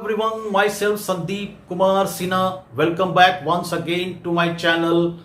Everyone, myself Sandeep Kumar Sinha. Welcome back once again to my channel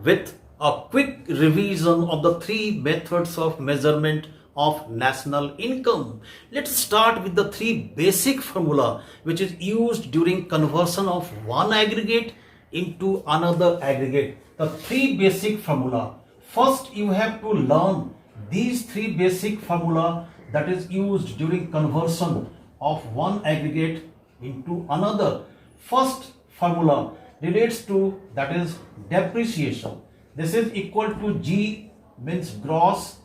with a quick revision of the three methods of measurement of national income. Let's start with the three basic formula which is used during conversion of one aggregate into another aggregate. The three basic formula. First, you have to learn these three basic formula that is used during conversion of one aggregate into another. First formula relates to that is depreciation. This is equal to G means gross,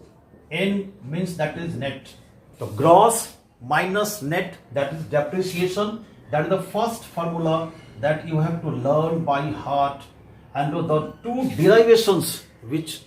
N means that is net. So gross minus net, that is depreciation. That is the first formula that you have to learn by heart. And the two derivations which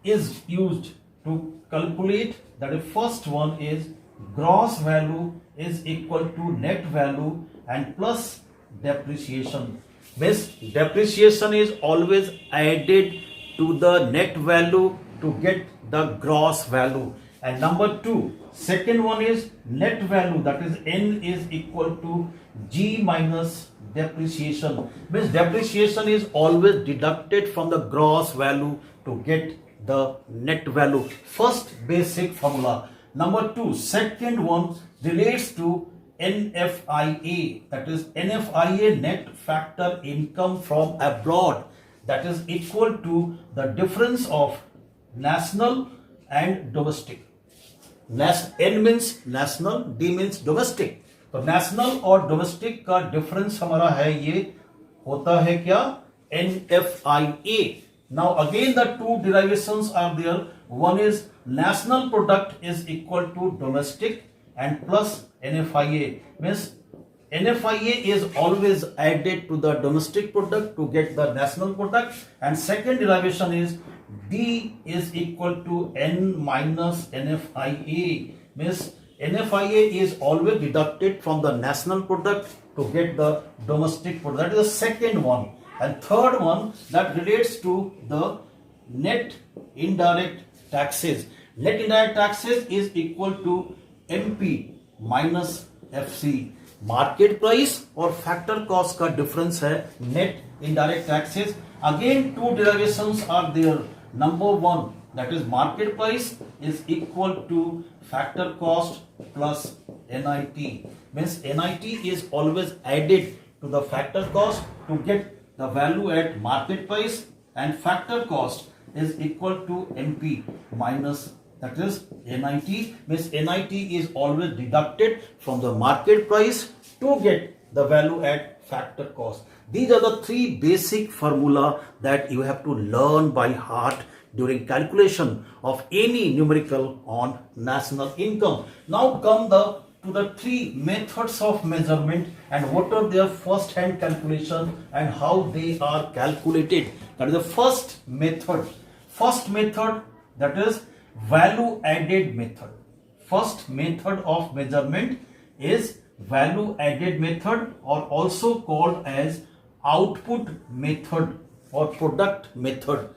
is used to calculate, that is first one is gross value is equal to net value and plus depreciation. Means depreciation is always added to the net value to get the gross value. And number two, second one is net value, that is N is equal to G minus depreciation. Means depreciation is always deducted from the gross value to get the net value. First basic formula. Number two, second one relates to NFIA, that is NFIA, net factor income from abroad, that is equal to the difference of national and domestic. N means national, D means domestic. तो national और domestic का difference हमारा है, ये होता है क्या, NFIA. Now again the two derivations are there. One is national product is equal to domestic and plus NFIA. Means NFIA is always added to the domestic product to get the national product. And second derivation is D is equal to N minus NFIA. Means NFIA is always deducted from the national product to get the domestic product. That is the second one. And third one that relates to the net indirect taxes. Net indirect taxes is equal to MP minus FC. Market price और factor cost का difference है net indirect taxes. Again two derivations are there. Number one, that is market price is equal to factor cost plus NIT. Means NIT is always added to the factor cost to get the value at market price, and factor cost is equal to MP minus that is NIT. Means NIT is always deducted from the market price to get the value at factor cost. These are the three basic formula that you have to learn by heart during calculation of any numerical on national income. Now come to the three methods of measurement and what are their first hand calculation and how they are calculated. That is the first method. First method, that is value added method. First method of measurement is value added method, or also called as output method or product method.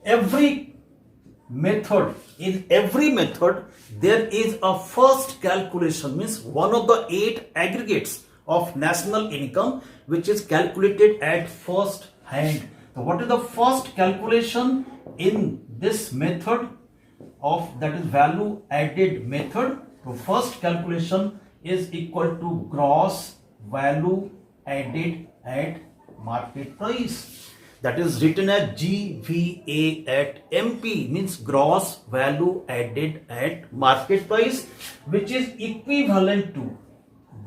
In every method there is a first calculation, means one of the 8 aggregates of national income which is calculated at first hand. So what is the first calculation in this method of, that is value added method? So first calculation is equal to gross value added at market price. That is written as GVA at MP, means gross value added at market price, which is equivalent to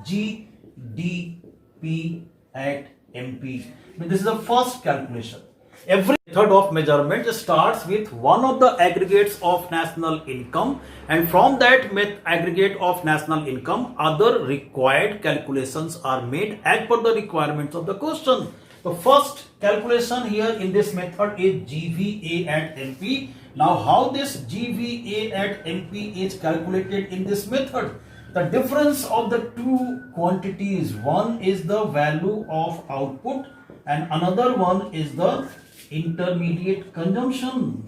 GDP at MP. This is the first calculation. Every method of measurement starts with one of the aggregates of national income, and from that aggregate of national income other required calculations are made as per the requirements of the question. The first calculation here in this method is GVA at MP. Now how this GVA at MP is calculated in this method? The difference of the two quantities, one is the value of output and another one is the intermediate consumption.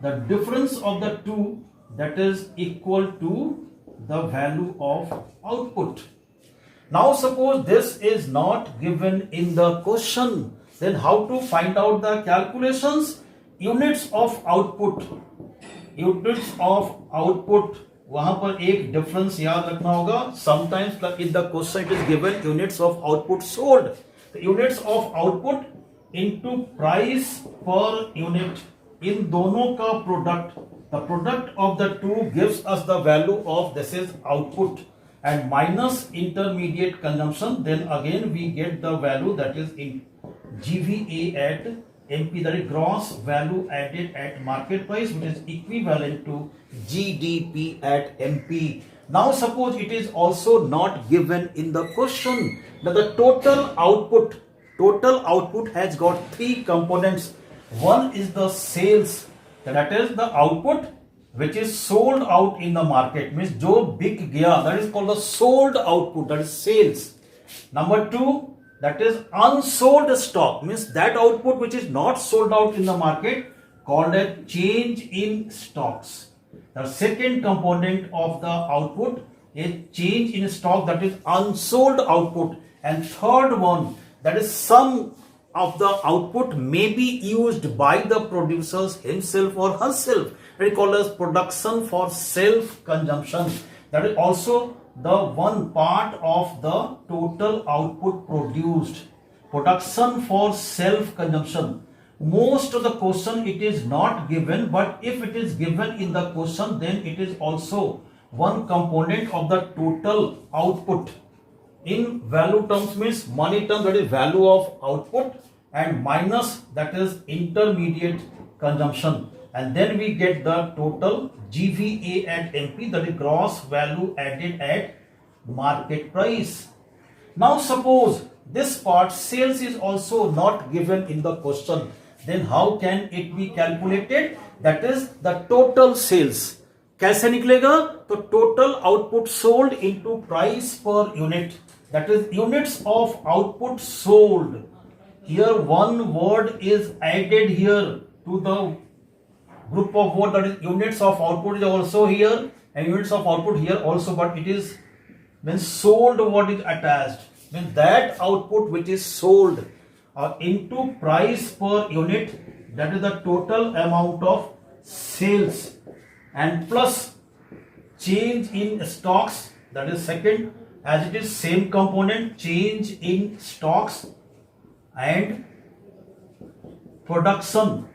The difference of the two, that is equal to the value of output. Now suppose this is not given in the question, then how to find out the calculations? Units of output, units of output, वहां पर एक difference याद रखना होगा. Sometimes in the question it is given units of output sold. The units of output into price per unit. इन दोनों का product, the product of the two gives us the value of this is output and minus intermediate consumption, then again we get the value that is in GVA at MP, that is gross value added at market price, which is equivalent to GDP at MP. Now suppose it is also not given in the question that the total output has got three components. One is the sales, that is the output which is sold out in the market, means जो बिक गया, that is called the sold output, that is sales. Number two, that is unsold stock, means that output which is not sold out in the market, called a change in stocks. The second component of the output is change in stock, that is unsold output. And third one, that is some of the output may be used by the producers himself or herself. It is called as production for self-consumption. That is also the one part of the total output produced. Production for self-consumption. Most of the question it is not given, but if it is given in the question, then it is also one component of the total output. In value terms means money terms, that is value of output, and minus that is intermediate consumption, and then we get the total GVA at MP, that is gross value added at market price. Now suppose this part sales is also not given in the question, then how can it be calculated? That is the total sales. कैसे निकलेगा? तो total output sold into price per unit, that is units of output sold. Here one word is added here to the group of word, that is units of output is also here and units of output here also, but it is when sold word is attached, means that output which is sold into price per unit, that is the total amount of sales, and plus change in stocks, that is second, as it is same component, change in stocks, and production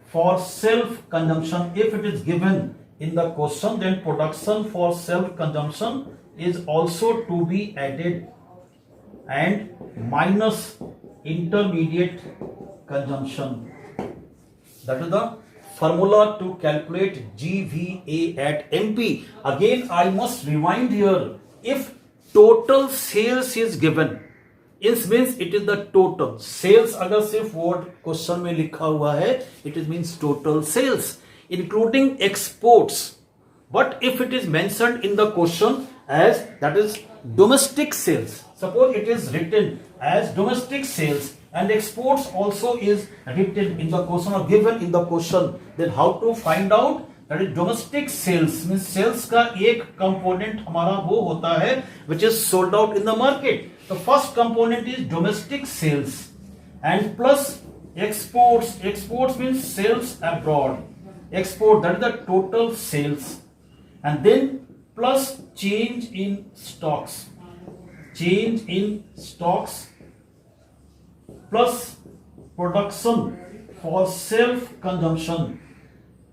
for self-consumption. If it is given in the question, then production for self-consumption is also to be added, and minus intermediate consumption. That is the formula to calculate GVA at MP. Again, I must rewind here. If total sales is given, it means it is the total sales. अगर सिर्फ word question में लिखा हुआ है, it is means total sales including exports. But if it is mentioned in the question as that is domestic sales, suppose it is written as domestic sales and exports also is written in the question or given in the question, then how to find out? That is domestic sales, means sales का एक component हमारा वो होता है which is sold out in the market. The first component is domestic sales and plus exports. Exports means sales abroad. Export, that is the total sales, and then plus change in stocks. Change in stocks plus production for self-consumption.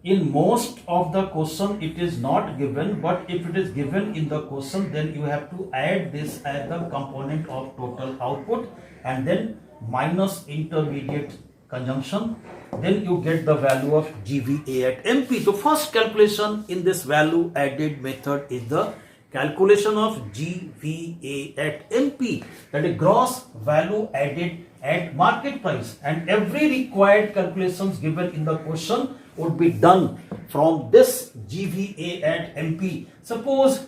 In most of the question it is not given, but if it is given in the question, then you have to add this as the component of total output and then minus intermediate consumption, then you get the value of GVA at MP. The first calculation in this value added method is the calculation of GVA at MP, that is gross value added at market price, and every required calculations given in the question would be done from this GVA at MP. Suppose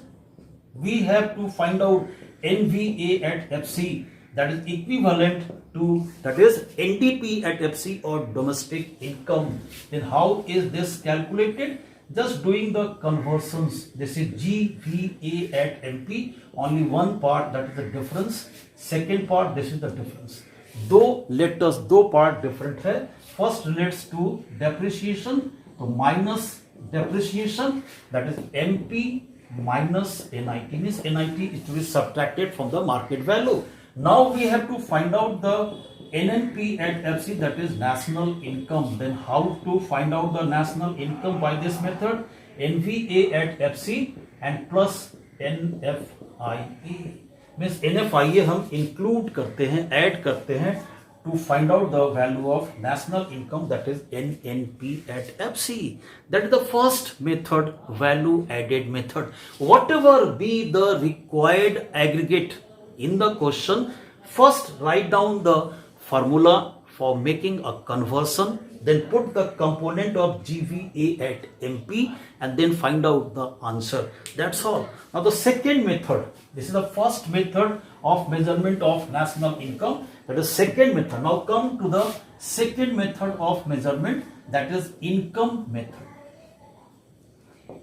we have to find out NVA at FC, that is equivalent to that is NDP at FC or domestic income. Then how is this calculated? just doing the conversions. This is GVA at MP, only one part, that is the difference. Second part, this is the difference. दो part different है. First relates to depreciation, so minus depreciation, that is MP minus NIT, means NIT is to be subtracted from the market value. Now we have to find out the NNP at FC, that is national income. Then how to find out the national income by this method? NVA at FC and plus NFIA, means NFIA हम include करते हैं, add करते हैं to find out the value of national income, that is NNP at FC. That is the first method, value added method. Whatever be the required aggregate in the question, first write down the formula for making a conversion, then put the component of GVA at MP and then find out the answer. That's all. Now the second method, this is the first method of measurement of national income. That is second method. Now come to the second method of measurement, that is income method.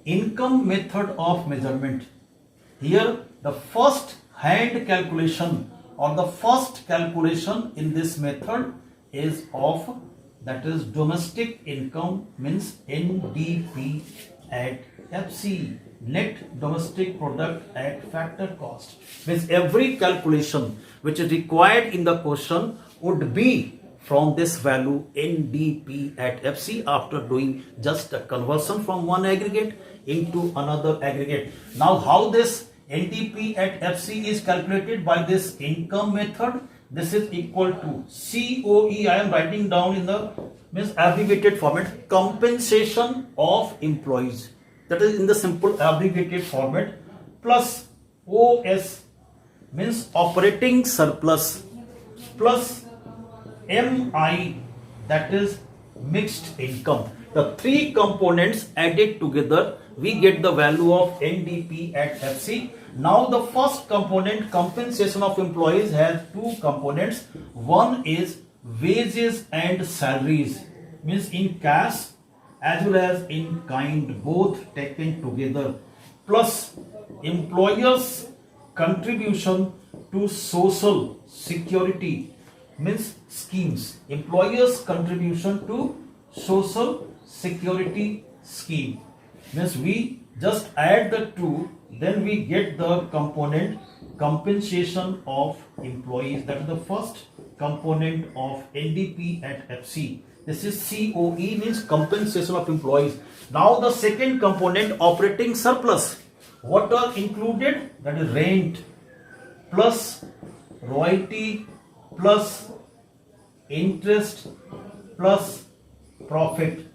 Income method of measurement. Here the first hand calculation or the first calculation in this method is of, that is domestic income, means NDP at FC, net domestic product at factor cost. Means every calculation which is required in the question would be from this value NDP at FC after doing just a conversion from one aggregate into another aggregate. Now how this NDP at FC is calculated by this income method? This is equal to COE, I am writing down in the means abbreviated format, compensation of employees, that is in the simple abbreviated format, plus OS means operating surplus, plus MI, that is mixed income. The three components added together, we get the value of NDP at FC. Now the first component, compensation of employees, has two components. One is wages and salaries, means in cash as well as in kind, both taken together, plus employers contribution to social security, means schemes, employers contribution to social security scheme, means we just add the two, then we get the component compensation of employees. That is the first component of NDP at FC. This is COE, means compensation of employees. Now the second component, operating surplus. What are included? That is rent plus royalty plus interest plus profit.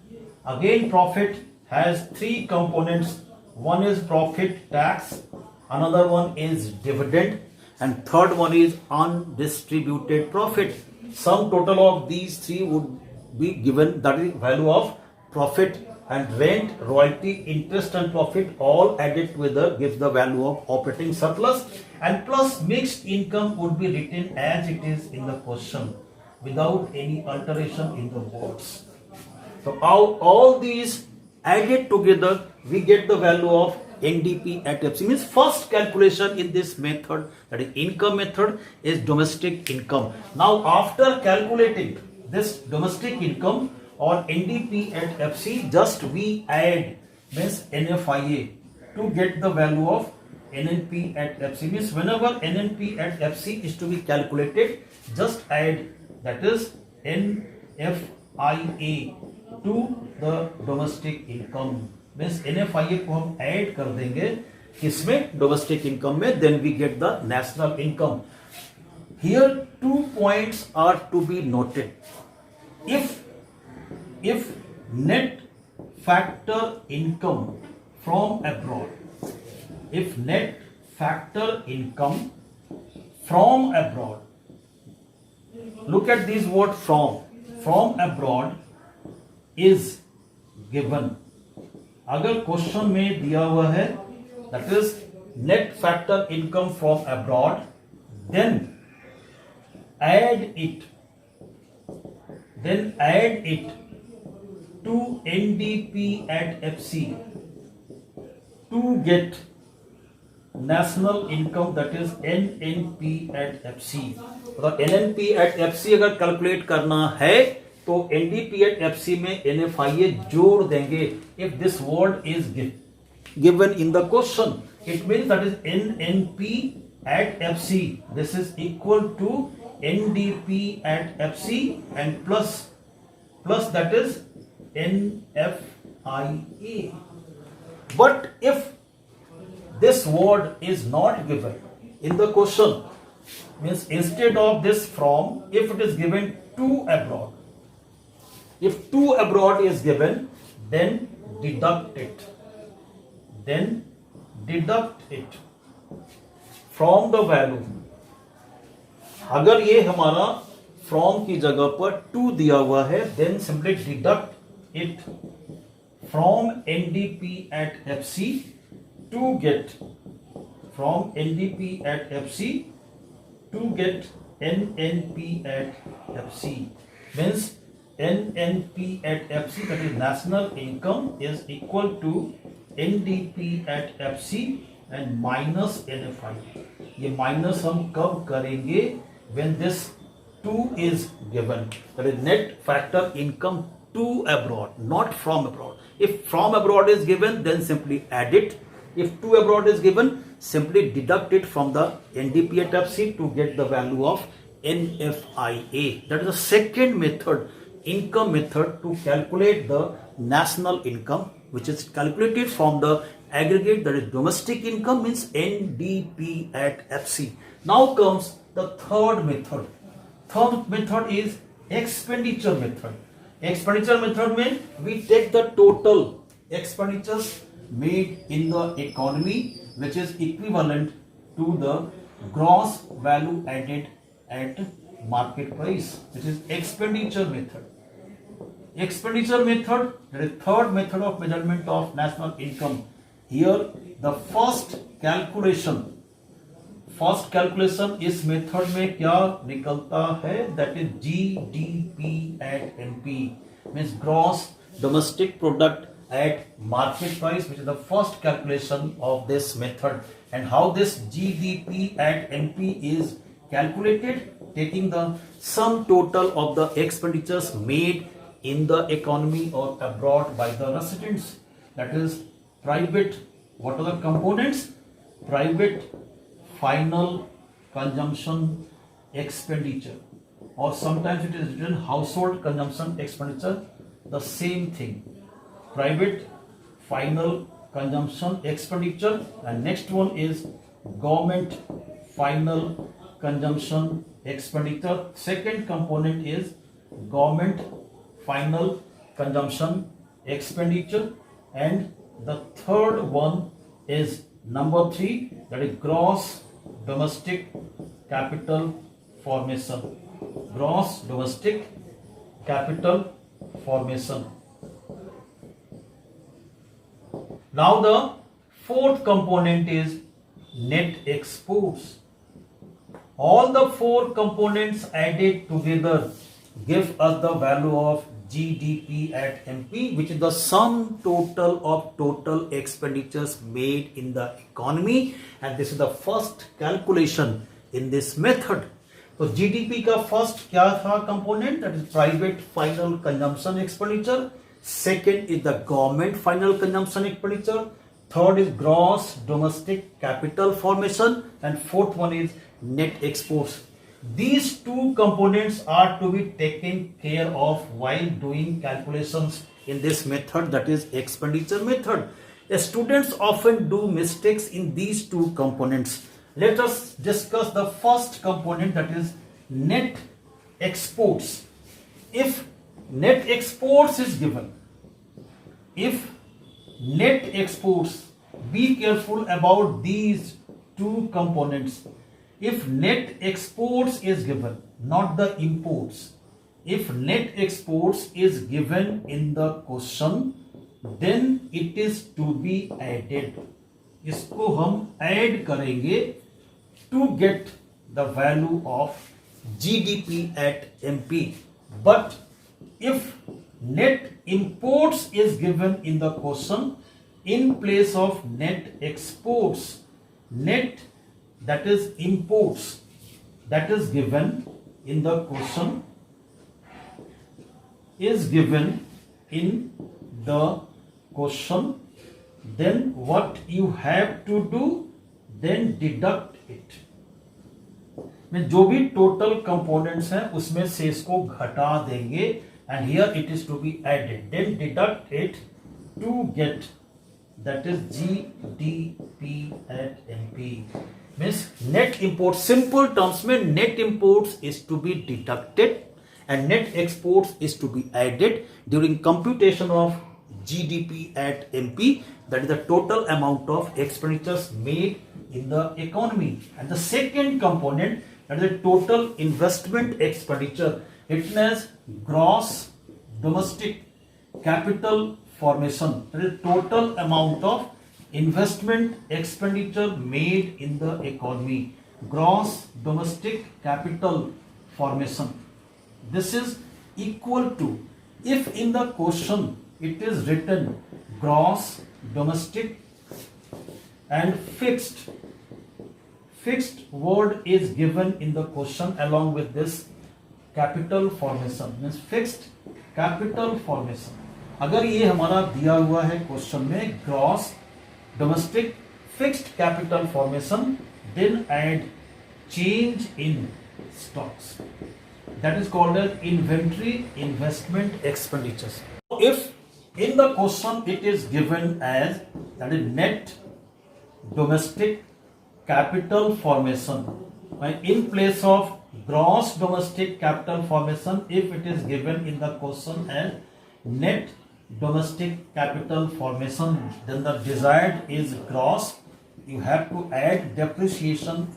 Again profit has three components. One is profit tax, another one is dividend, and third one is undistributed profit. Sum total of these three would be given, that is value of profit, and rent, royalty, interest and profit all added together gives the value of operating surplus, and plus mixed income would be written as it is in the question without any alteration in the words. So all these added together, we get the value of NDP at FC. Means first calculation in this method, that is income method, is domestic income. Now after calculating this domestic income or NDP at FC, just we add, means NFIA, to get the value of NNP at FC. Means whenever NNP at FC is to be calculated, just add, that is NFIA to the domestic income. Means NFIA को हम add कर देंगे किसमें, domestic income में, then we get the national income. Here 2 points are to be noted. If net factor income from abroad, if net factor income from abroad, look at this word from abroad is given. अगर question में दिया हुआ है that is net factor income from abroad, then add it to NDP at FC to get national income, that is NNP at FC. मतलब NNP at FC अगर calculate करना है तो NDP at FC में NFIA जोड़ देंगे. If this word is given in the question, it means that is NNP at FC. This is equal to NDP at FC and plus that is NFIA. But if this word is not given in the question, means instead of this from, if it is given to abroad, if to abroad is given, then deduct it from the value. अगर ये हमारा from की जगह पर to दिया हुआ है, then simply deduct it from NDP at FC to get from NDP at FC to get NNP at FC. Means NNP at FC, that is national income, is equal to NDP at FC and minus NFI. ये minus हम कब करेंगे? When this 2 is given, that is net factor income to abroad, not from abroad. If from abroad is given, then simply add it. If to abroad is given, simply deduct it from the NDP at FC to get the value of NFIA. That is the second method, income method, to calculate the national income, which is calculated from the aggregate, that is domestic income, means NDP at FC. Now comes the third method. Third method is expenditure method. Expenditure method means we take the total expenditures made in the economy, which is equivalent to the gross value added at market price, which is expenditure method. Expenditure method, that is third method of measurement of national income. Here the first calculation इस method में क्या निकलता है? That is GDP at NP, means gross domestic product at market price, which is the first calculation of this method. And how this GDP at NP is calculated? Taking the sum total of the expenditures made in the economy or abroad by the residents. That is private, what are the components? Private final consumption expenditure, or sometimes it is written household consumption expenditure, the same thing. Private final consumption expenditure, and next one is government final consumption expenditure. Second component is government final consumption expenditure, and the third one is number 3, that is gross domestic capital formation. Gross domestic capital formation. Now the fourth component is net exports. All the 4 components added together give us the value of GDP at MP, which is the sum total of total expenditures made in the economy, and this is the first calculation in this method. So GDP का first क्या था component? That is private final consumption expenditure. Second is the government final consumption expenditure. Third is gross domestic capital formation, and fourth one is net exports. These 2 components are to be taken care of while doing calculations in this method, that is expenditure method. Students often do mistakes in these 2 components. Let us discuss the first component, that is net exports. If net exports is given, if net exports, be careful about these 2 components. If net exports is given, not the imports, if net exports is given in the question, then it is to be added. इसको हम add करेंगे to get the value of GDP at MP. But if net imports is given in the question in place of net exports. Net, that is imports, that is given in the question, is given in the question. Then what you have to do, then deduct it. में जो भी total components हैं उसमें से इसको घटा देंगे and here it is to be added, then deduct it to get, that is GDP at MP. Means net import, simple terms में net imports is to be deducted and net exports is to be added during computation of GDP at MP, that is the total amount of expenditures made in the economy. And the second component, that is the total investment expenditure, written as gross domestic capital formation, that is total amount of investment expenditure made in the economy, gross domestic capital formation. This is equal to, if in the question it is written gross domestic and fixed word is given in the question along with this capital formation, means fixed capital formation. अगर ये हमारा दिया हुआ है question में gross domestic fixed capital formation, then add change in stocks. That is called as inventory investment expenditures. If in the question it is given as, that is net domestic capital formation, in place of gross domestic capital formation, if it is given in the question as net domestic capital formation, then the desired is gross. You have to add depreciation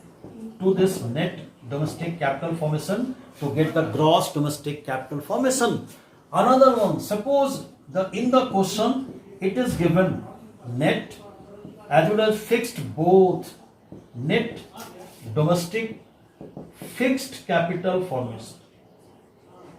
to this net domestic capital formation to get the gross domestic capital formation. Another one, suppose in the question it is given net as well as fixed, both net domestic fixed capital formation,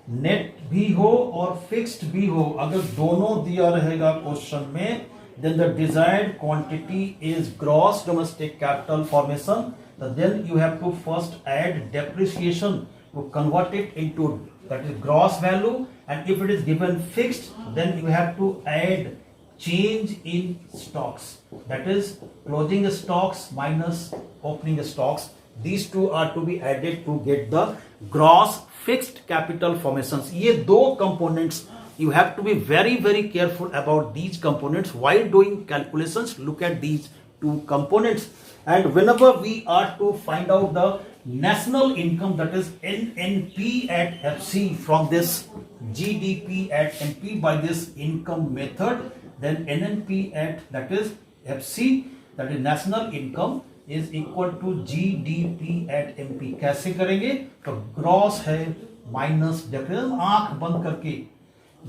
net भी हो और fixed भी हो, अगर दोनों दिया रहेगा question में, then the desired quantity is gross domestic capital formation. Then you have to first add depreciation to convert it into, that is gross value, and if it is given fixed, then you have to add change in stocks, that is closing stocks minus opening stocks. These two are to be added to get the gross fixed capital formations. ये दो components, you have to be very careful about these components while doing calculations. Look at these two components, and whenever we are to find out the national income, that is NNP at FC, from this GDP at MP by this income method, then NNP at, that is FC, that is national income, is equal to GDP at MP. कैसे करेंगे? तो gross है minus depreciation, आंख बंद करके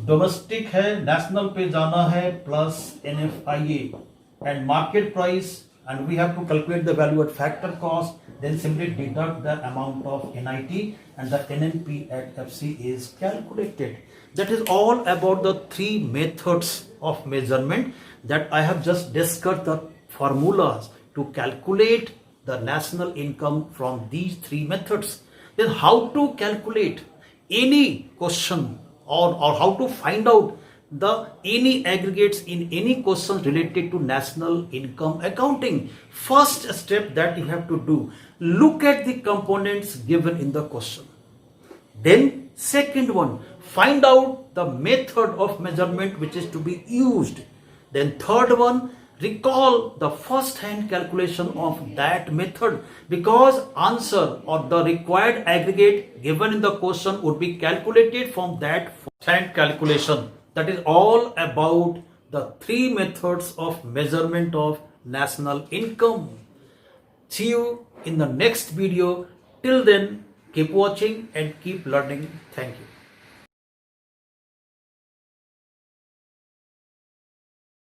domestic है, national पे जाना है, plus NFIA and market price, and we have to calculate the value at factor cost, then simply deduct the amount of NIT and the NNP at FC is calculated. That is all about the three methods of measurement that I have just discussed, the formulas to calculate the national income from these three methods. Then how to calculate any question or how to find out the any aggregates in any question related to national income accounting. First step that you have to do, look at the components given in the question. Then second one, find out the method of measurement which is to be used. Then third one, recall the first hand calculation of that method, because answer or the required aggregate given in the question would be calculated from that first hand calculation. That is all about the three methods of measurement of national income. See you in the next video. Till then, keep watching and keep learning. Thank you.